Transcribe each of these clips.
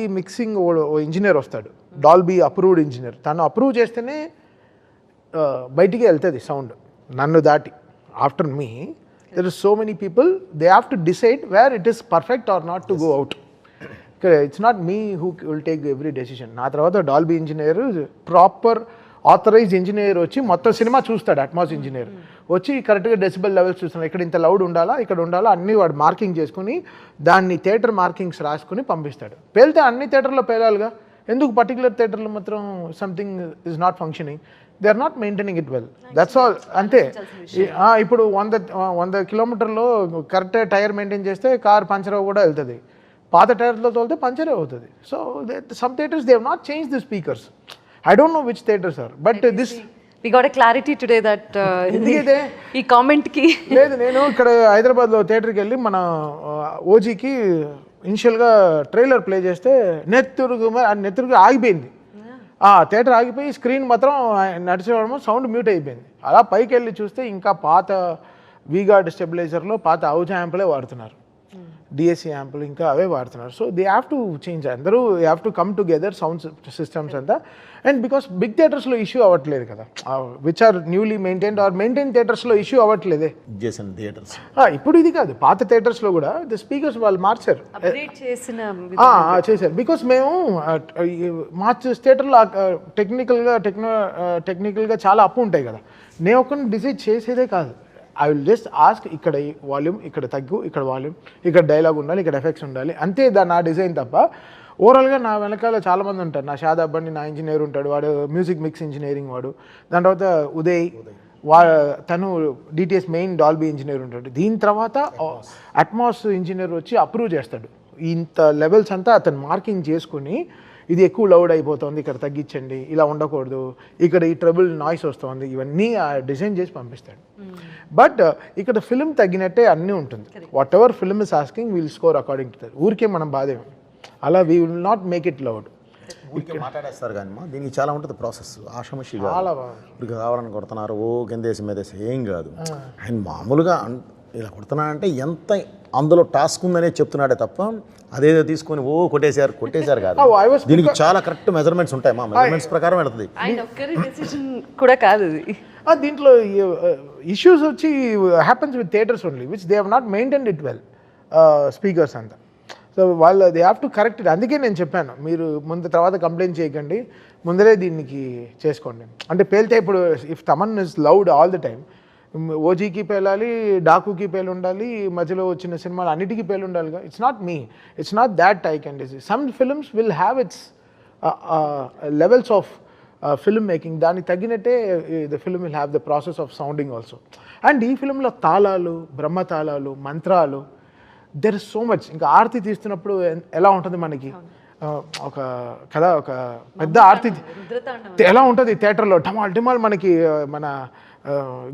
ఈ మిక్సింగ్ ఓ ఇంజనీర్ వస్తాడు, డాల్బీ అప్రూవ్డ్ ఇంజనీర్. తను అప్రూవ్ చేస్తేనే బయటికి వెళ్తుంది సౌండ్ నన్ను దాటి. After me there is so many people, they have to decide where it is perfect or not to go out. It's not me who will take every decision. నా తర్వాత Dolby engineer, proper authorised engineer వచ్చి మొత్తం cinema చూస్తాడు. Atmos engineer వచ్చి కరెక్ట్గా decibel levels చూస్తున్నాడు, ఇక్కడ ఇంత లౌడ్ ఉండాలా, ఇక్కడ ఉండాలా, అన్నీ వాడు మార్కింగ్ చేసుకుని దాన్ని థియేటర్ మార్కింగ్స్ రాసుకుని పంపిస్తాడు. పేలితే అన్ని థియేటర్లో పేలాలిగా, ఎందుకు పర్టికులర్ థియేటర్లో మాత్రం something is not functioning, they are not maintaining it well, that's all. అంతే. ఇప్పుడు 100 కిలోమీటర్లో కరెక్ట్ టైర్ మెయింటైన్ చేస్తే కార్ పంచర్ కూడా వెళ్తుంది, పాత టైర్లో తోలితే పంచరే అవుతుంది. So some theatres they have not change the speakers. I don't know which theaters are, but this we got a clarity today that ఈ కామెంట్ కి లేదు. నేను ఇక్కడ హైదరాబాద్లో థియేటర్కి వెళ్ళి మన ఓజీకి ఇనిషియల్గా ట్రైలర్ ప్లే చేస్తే నెత్తురుగు ఆగిపోయింది. థియేటర్ ఆగిపోయి స్క్రీన్ మాత్రం నడిచేవాడమో సౌండ్ మ్యూట్ అయిపోయింది. అలా పైకి వెళ్ళి చూస్తే ఇంకా పాత వీగార్డ్ స్టెబిలైజర్లో పాత అవుజ్ యాంపులే వాడుతున్నారు, డిఎస్సి యాంపులు ఇంకా అవే వాడుతున్నారు. So they have to change, అందరూ have to come together sound systems అంతా. అండ్ బికాస్ బిగ్ థియేటర్స్లో ఇష్యూ అవ్వట్లేదు కదా, which are newly maintained or maintain థియేటర్స్లో ఇష్యూ అవ్వట్లేదే. థియేటర్స్ ఇప్పుడు ఇది కాదు, పాత థియేటర్స్లో కూడా ద స్పీకర్స్ వాళ్ళు మార్చారు, చేశారు. బికాస్ మేము థియేటర్లో టెక్నికల్గా చాలా అప్పు ఉంటాయి కదా, నేను ఒకరిని డిసైడ్ చేసేదే కాదు. ఐ విల్ జస్ట్ ఆస్క్, ఇక్కడ వాల్యూమ్, ఇక్కడ తగ్గు, ఇక్కడ వాల్యూమ్, ఇక్కడ డైలాగ్ ఉండాలి, ఇక్కడ ఎఫెక్ట్స్ ఉండాలి, అంతే నా డిజైన్ తప్ప. ఓవరాల్గా నా వెనకాల చాలామంది ఉంటారు. నా షాదాబ్ అని నా ఇంజనీర్ ఉంటాడు, వాడు మ్యూజిక్ మిక్స్ ఇంజనీరింగ్ వాడు. దాని తర్వాత ఉదయ్ తను డిటిఎస్ మెయిన్ డాల్బీ ఇంజనీర్ ఉంటాడు. దీని తర్వాత అట్మాస్ ఇంజనీర్ వచ్చి అప్రూవ్ చేస్తాడు. ఇంత లెవెల్స్ అంతా అతను మార్కింగ్ చేసుకుని, ఇది ఎక్కువ లౌడ్ అయిపోతుంది, ఇక్కడ తగ్గించండి, ఇలా ఉండకూడదు, ఇక్కడ ఈ ట్రబుల్ నాయిస్ వస్తుంది, ఇవన్నీ డిజైన్ చేసి పంపిస్తాడు. బట్ ఇక్కడ ఫిల్మ్ తగ్గినట్టే అన్నీ ఉంటుంది. Whatever film is asking will score according to that. ఊరికే మనం బాధే, అలా we will not make it loud. మాట్లాడేస్తారు కానీ దీనికి చాలా ఉంటుంది ప్రాసెస్. ఆషమషి చాలా ఇప్పుడు కావాలని కొడుతున్నారు, ఓ కిందేసి మీదేసి ఏం కాదు. ఆయన మామూలుగా ఇలా కొడుతున్నాడంటే ఎంత అందులో టాస్క్ ఉందనే చెప్తున్నాడే తప్ప అదేదో తీసుకొని ఓ కొట్టేశారు కాదు. దీనికి చాలా కరెక్ట్ మెజర్మెంట్స్ ఉంటాయి, మా మెజర్మెంట్స్ ప్రకారం వెళ్తుంది. కూడా కాదు దీంట్లో ఇష్యూస్ వచ్చి happens with theatres only which they have not maintained it well, speakers అంతా. సో వాళ్ళు they have to correct it. అందుకే నేను చెప్పాను, మీరు తర్వాత కంప్లైంట్ చేయకండి, ముందరే దీనికి చేసుకోండి. అంటే పేలితే ఇప్పుడు if Thaman is loud all the time, ఓజీకి పేలాలి, డాకుకి పేలు ఉండాలి, మధ్యలో వచ్చిన సినిమాలు అన్నిటికీ పేలు ఉండాలిగా. It's not me, it's not that I can decide. Some films will have its levels of film making, దానికి తగ్గినట్టే the film will have the process of sounding also. And ఈ ఫిల్మ్లో తాళాలు, బ్రహ్మతాళాలు, మంత్రాలు, దెర్ ఇస్ సో మచ్. ఇంకా ఆరతి తీస్తున్నప్పుడు ఎలా ఉంటుంది మనకి, ఒక కదా ఒక పెద్ద ఆరతి ఎలా ఉంటుంది థియేటర్లో, ఢమాల్ మనకి మన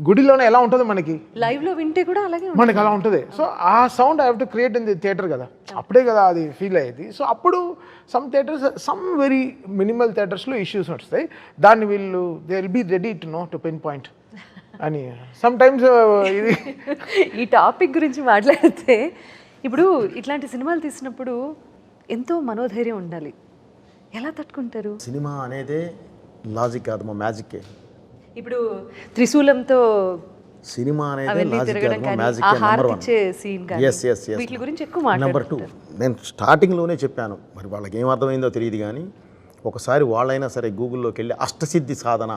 గుడిలోనే ఎలా ఉంటుంది మనకి, లైవ్ లో వింటే కూడా అలాగే మనకి అలా ఉంటుంది. సో ఆ sound I have to create in the theatre కదా, అప్పుడే కదా అది ఫీల్ అయ్యేది. సో అప్పుడు some theatres, some very minimal థియేటర్స్లో ఇష్యూస్ వస్తాయి, దాన్ని వీళ్ళు they will be ready to know to pinpoint అని. సమ్ టైమ్స్ ఇది ఈ టాపిక్ గురించి మాట్లాడితే, ఇప్పుడు ఇట్లాంటి సినిమాలు తీసినప్పుడు ఎంతో మనోధైర్యం ఉండాలి, ఎలా తట్టుకుంటారు? సినిమా అనేది లాజిక్ కాదు, మా మ్యాజిక్. ఇప్పుడు త్రిశూలంతో సినిమా అనేది లాజిక్ కాదు, మా మ్యాజిక్. నెంబర్ 1 వీటి గురించి ఎక్కువ మాట్లాడుతారు. నెంబర్ 2 నేను స్టార్టింగ్లోనే చెప్పాను, మరి వాళ్ళకి ఏం అర్థమైందో తెలియదు కానీ ఒకసారి వాళ్ళైనా సరే గూగుల్లోకి వెళ్ళి అష్టసిద్ధి సాధన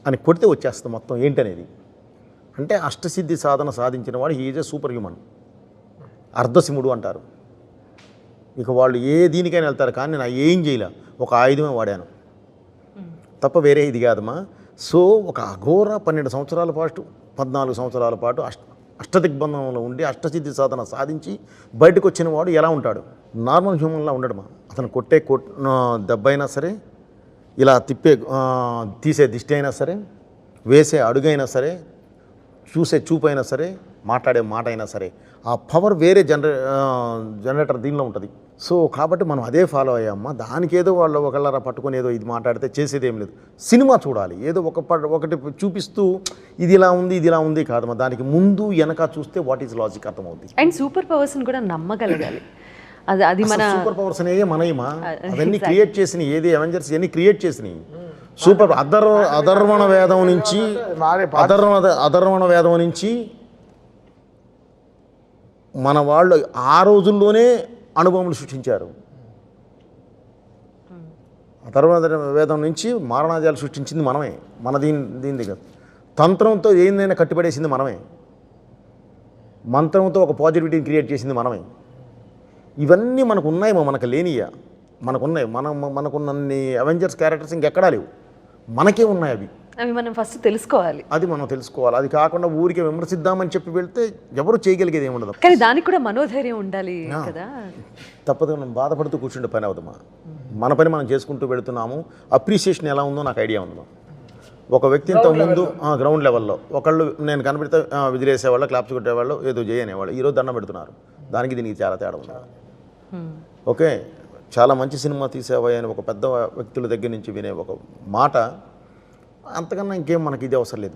అని కొడితే వచ్చేస్తుంది మొత్తం ఏంటనేది. అంటే అష్టసిద్ధి సాధన సాధించిన వాడు he is a super human, అర్ధసిముడు అంటారు. ఇక వాళ్ళు ఏ దీనికైనా వెళ్తారు, కానీ నా ఏం చేయలే, ఒక ఆయుధమే వాడాను తప్ప వేరే ఇది కాదమ్మా. సో ఒక అఘోర 12 సంవత్సరాల పాటు 14 సంవత్సరాల పాటు అష్టదిగ్బంధంలో ఉండి అష్టసిద్ధి సాధన సాధించి బయటకు వచ్చిన వాడు ఎలా ఉంటాడు? నార్మల్ హ్యూమన్లా ఉండడమా. అతను కొట్టే దెబ్బ అయినా సరే, ఇలా తీసే దిష్టి అయినా సరే, వేసే అడుగైనా సరే, చూసే చూపు అయినా సరే, మాట్లాడే మాట అయినా సరే, ఆ పవర్ వేరే జనరేటర్ దీనిలో ఉంటుంది. సో కాబట్టి మనం అదే ఫాలో అయ్యామా. దానికి ఏదో వాళ్ళు ఒకళ్ళరా పట్టుకొని ఏదో ఇది మాట్లాడితే చేసేది ఏం లేదు. సినిమా చూడాలి, ఏదో ఒకటి చూపిస్తూ ఇది ఇలా ఉంది ఇది ఇలా ఉంది కాదమ్మా. దానికి ముందు వెనక చూస్తే వాట్ ఈజ్ లాజిక్ అర్థమవుతుంది. అండ్ సూపర్ పవర్స్ని కూడా నమ్మగలగాలి. అది అది మన సూపర్ పవర్స్ అనేవి మనయమా అవన్నీ క్రియేట్ చేసినాయి. ఏది అవెంజర్స్ ఇవన్నీ క్రియేట్ చేసినాయి. సూపర్ అధర్వణ వేదం నుంచి అధర్వణ వేదం నుంచి మన వాళ్ళు ఆ రోజుల్లోనే అనుభవములు సృష్టించారు. అధర్వణ వేదం నుంచి మారణాదాలు సృష్టించింది మనమే. మన దీని దగ్గర తంత్రంతో ఏందైనా కట్టిపడేసింది మనమే. మంత్రంతో ఒక పాజిటివిటీని క్రియేట్ చేసింది మనమే. ఇవన్నీ మనకు ఉన్నాయేమో, మనకు లేనియా మనకున్నాయి. మనకున్నన్ని అవెంజర్స్ క్యారెక్టర్స్ ఇంకెక్కడా లేవు, మనకే ఉన్నాయి. అవి మనం ఫస్ట్ తెలుసుకోవాలి. అది మనం తెలుసుకోవాలి. అది కాకుండా ఊరికే విమర్శిద్దామని చెప్పి వెళ్తే ఎవరు చేయగలిగేది ఏమి ఉండదు. కానీ దానికి కూడా మనోధైర్యం ఉండాలి కదా. తప్పదు, మనం బాధపడుతూ కూర్చుంటే పని అవుతామా? మన పని మనం చేసుకుంటూ వెళుతున్నాము. అప్రిసియేషన్ ఎలా ఉందో నాకు ఐడియా ఉందమ్మా. ఒక వ్యక్తి ఇంత ముందు గ్రౌండ్ లెవెల్లో ఒకళ్ళు నేను కనబడితే విజిలేసేవాళ్ళు, క్లాప్స్ కొట్టేవాళ్ళు, ఏదో చేయనేవాళ్ళు. ఈరోజు దండం పెడుతున్నారు. దానికి దీనికి చాలా తేడా ఉంది. ఓకే, చాలా మంచి సినిమా తీసేవాయి అని ఒక పెద్ద వ్యక్తుల దగ్గర నుంచి వినే ఒక మాట, అంతకన్నా ఇంకేం మనకి ఇది అవసరం లేదు.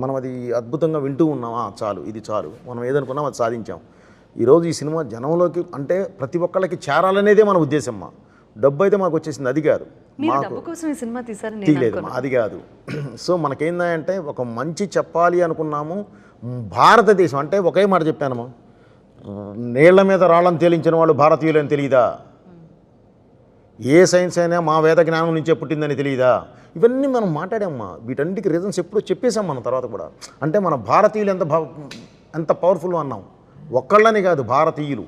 మనం అది అద్భుతంగా వింటూ ఉన్నామా, చాలు, ఇది చాలు. మనం ఏదనుకున్నాం అది సాధించాం. ఈరోజు ఈ సినిమా జనంలోకి అంటే ప్రతి ఒక్కళ్ళకి చేరాలనేదే మన ఉద్దేశం. డబ్బు అయితే మాకు వచ్చేసింది, అది కాదు. తీయలేదు, అది కాదు. సో మనకేందంటే ఒక మంచి చెప్పాలి అనుకున్నాము. భారతదేశం అంటే ఒకే మాట చెప్పానమ్మా, నీళ్ల మీద రాళ్ళని తేలించిన వాళ్ళు భారతీయులని తెలియదా? ఏ సైన్స్ అయినా మా వేద జ్ఞానం నుంచే పుట్టిందని తెలియదా? ఇవన్నీ మనం మాట్లాడామమ్మా. వీటన్నిటికీ రీజన్స్ ఎప్పుడో చెప్పేశాం మనం తర్వాత కూడా. అంటే మన భారతీయులు ఎంత పవర్ఫుల్ అన్నాం. ఒక్కళ్ళని కాదు, భారతీయులు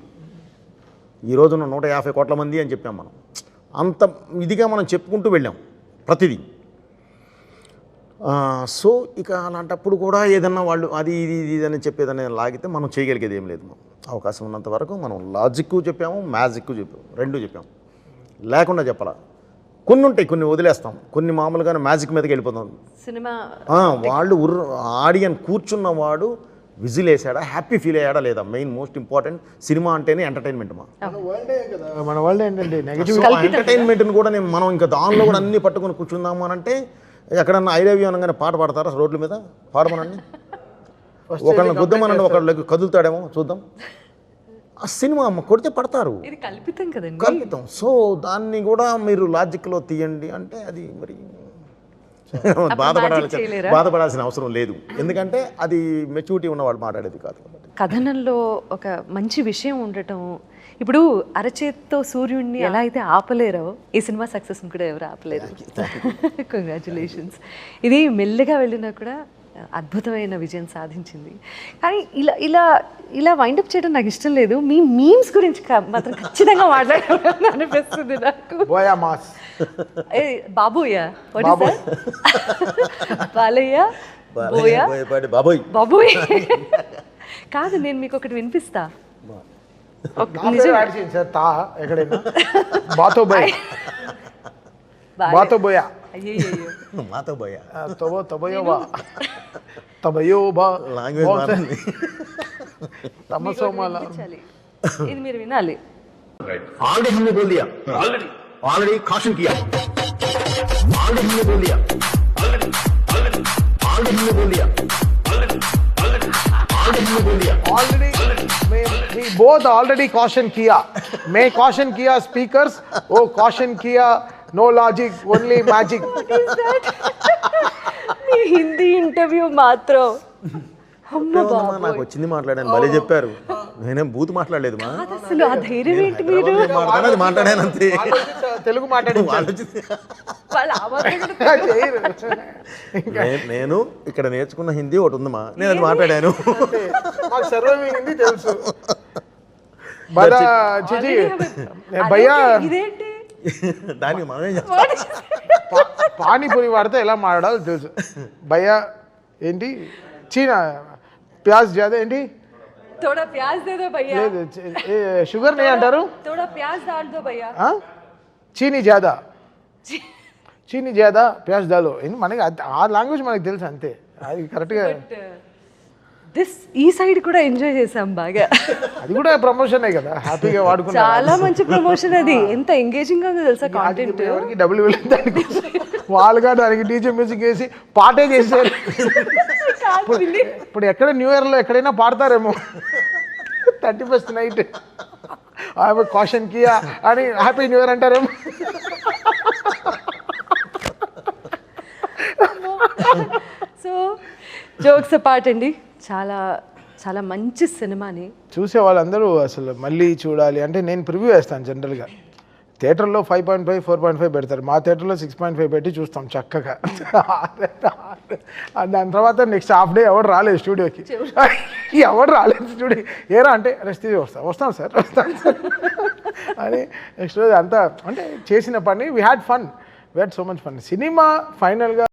ఈరోజున 150 కోట్ల మంది అని చెప్పాం మనం. అంత ఇదిగా మనం చెప్పుకుంటూ వెళ్ళాం ప్రతిదీ. సో ఇక అలాంటప్పుడు కూడా ఏదన్నా వాళ్ళు అది ఇది అని చెప్పేదని లాగితే మనం చేయగలిగేది ఏం లేదు. అవకాశం ఉన్నంత వరకు మనం లాజిక్ చెప్పాము, మ్యాజిక్ చెప్పాము, రెండు చెప్పాము. లేకుండా చెప్పాలా, కొన్ని ఉంటాయి, కొన్ని వదిలేస్తాం, కొన్ని మామూలుగానే మ్యాజిక్ మీదకి వెళ్ళిపోతాం. సినిమా వాళ్ళు ఆడియన్ కూర్చున్నవాడు విజిల్ వేసాడా, హ్యాపీ ఫీల్ అయ్యాడా లేదా, మెయిన్ మోస్ట్ ఇంపార్టెంట్. సినిమా అంటేనే ఎంటర్టైన్మెంట్. మన వరల్డ్ ఏంటంటే నెగటివ్ ఎంటర్టైన్మెంట్ని కూడా మనం ఇంకా దానిలో కూడా అన్ని పట్టుకొని కూర్చుందాము అని అంటే, ఎక్కడన్నా ఐ లవ్ యూ అనగానే పాట పాడతారా రోడ్ల మీద? పాడమనండి. ఒకళ్ళని గుద్దమనండి, ఒకళ్ళకి కదులుతాడేమో చూద్దాం. ఆ సినిమా అమ్మ కొడితే పడతారు, కల్పితం. సో దాన్ని కూడా మీరు లాజిక్లో తీయండి అంటే అది మరి బాధపడాల్సిన అవసరం లేదు. ఎందుకంటే అది మెచ్యూరిటీ ఉన్నవాళ్ళు మాట్లాడేది కాదు. కథనంలో ఒక మంచి విషయం ఉండటం. ఇప్పుడు అరచేత్తో సూర్యుడిని ఎలా అయితే ఆపలేరో, ఈ సినిమా సక్సెస్ కూడా ఎవరు ఆపలేరు. కంగ్రాచులేషన్స్. ఇది మెల్లగా వెళ్ళినా కూడా అద్భుతమైన విజయం సాధించింది. కానీ ఇలా ఇలా ఇలా వైండప్ చేయడం నాకు ఇష్టం లేదు. మీ మీమ్స్ గురించి మాత్రం ఖచ్చితంగా మాట్లాడాలని అనిపిస్తుంది నాకు. బాబోయా, బాలయ్య, బాబోయ్, బాబోయ్ కాదు, నేను మీకు ఒకటి వినిపిస్తా. ఇది మీరు వినాలి. ऑलरेडी caution किया, ऑलरेडी हमने बोल दिया, ऑलरेडी हमने बोल दिया, ऑलरेडी हमने बोल दिया, already we both already caution किया. मैं caution किया speakers, वो caution किया no logic, only magic. మీ హిందీ ఇంటర్వ్యూ మాత్రం నాకు వచ్చింది మాట్లాడాను, భలే చెప్పారు. నేనేం బూత్ మాట్లాడలేదు. అసలు ఆ ధైర్యం ఏంటి? మీరు మాట్లాడాను అంతే, తెలుగు మాట్లాడి. నేను ఇక్కడ నేర్చుకున్న హిందీ ఒకటి ఉందమ్మా, నేను అది మాట్లాడాను. హిందీ తెలుసు భయ్యా. దానికి మనమే పానీపూరి వాడితే ఎలా మాట్లాడాలో తెలుసు భయ్యా. ఏంటి చీనా ప్యాజ్ జాదా ఏంటి? थोड़ा प्याज दे दो भैया. షుగర్ నే అంటారు. थोड़ा प्याज डाल दो भैया. చీనీ జాదా, చీనీ జాదా ప్యాజ్ దాలో. మనకి ఆ లాంగ్వేజ్ మనకి తెలుసు అంతే, అది కరెక్ట్గా. ఈ సైడ్ కూడా ఎంజాయ్ చేసాం బాగా. అది కూడా ప్రమోషనే కదా, హ్యాపీగా వాడుకున్నాం. చాలా మంచి ప్రమోషన్ అది. ఎంత ఎంగేజింగ్ గా తెలుసా కాంటెంట్. డబ్బులు వెళ్ళింది దానికి, వాళ్ళుగా దానికి డీజే మ్యూజిక్ వేసి పాటే చేశారు. ఇప్పుడు ఎక్కడ న్యూ ఇయర్లో ఎక్కడైనా పాడతారేమో 31st నైట్. ఆమె కాషన్ కియా అని హ్యాపీ న్యూ ఇయర్ అంటారేమో. సో జోక్స్ అపార్ట్ అండి, చాలా చాలా మంచి సినిమాని చూసే వాళ్ళందరూ అసలు మళ్ళీ చూడాలి అంటే నేను ప్రివ్యూ వేస్తాను జనరల్గా. థియేటర్లో 5.5 4.5 పెడతారు, మా థియేటర్లో 6.5 పెట్టి చూస్తాం చక్కగా. దాని తర్వాత నెక్స్ట్ హాఫ్ డే ఎవరు రాలేదు స్టూడియోకి, ఎవరు రాలేదు స్టూడియో. ఏరా అంటే రెస్ట్ వస్తాను సార్ అని నెక్స్ట్ రోజు అంతా అంటే చేసిన పని we had fun, we had so much fun. Cinema ఫైనల్గా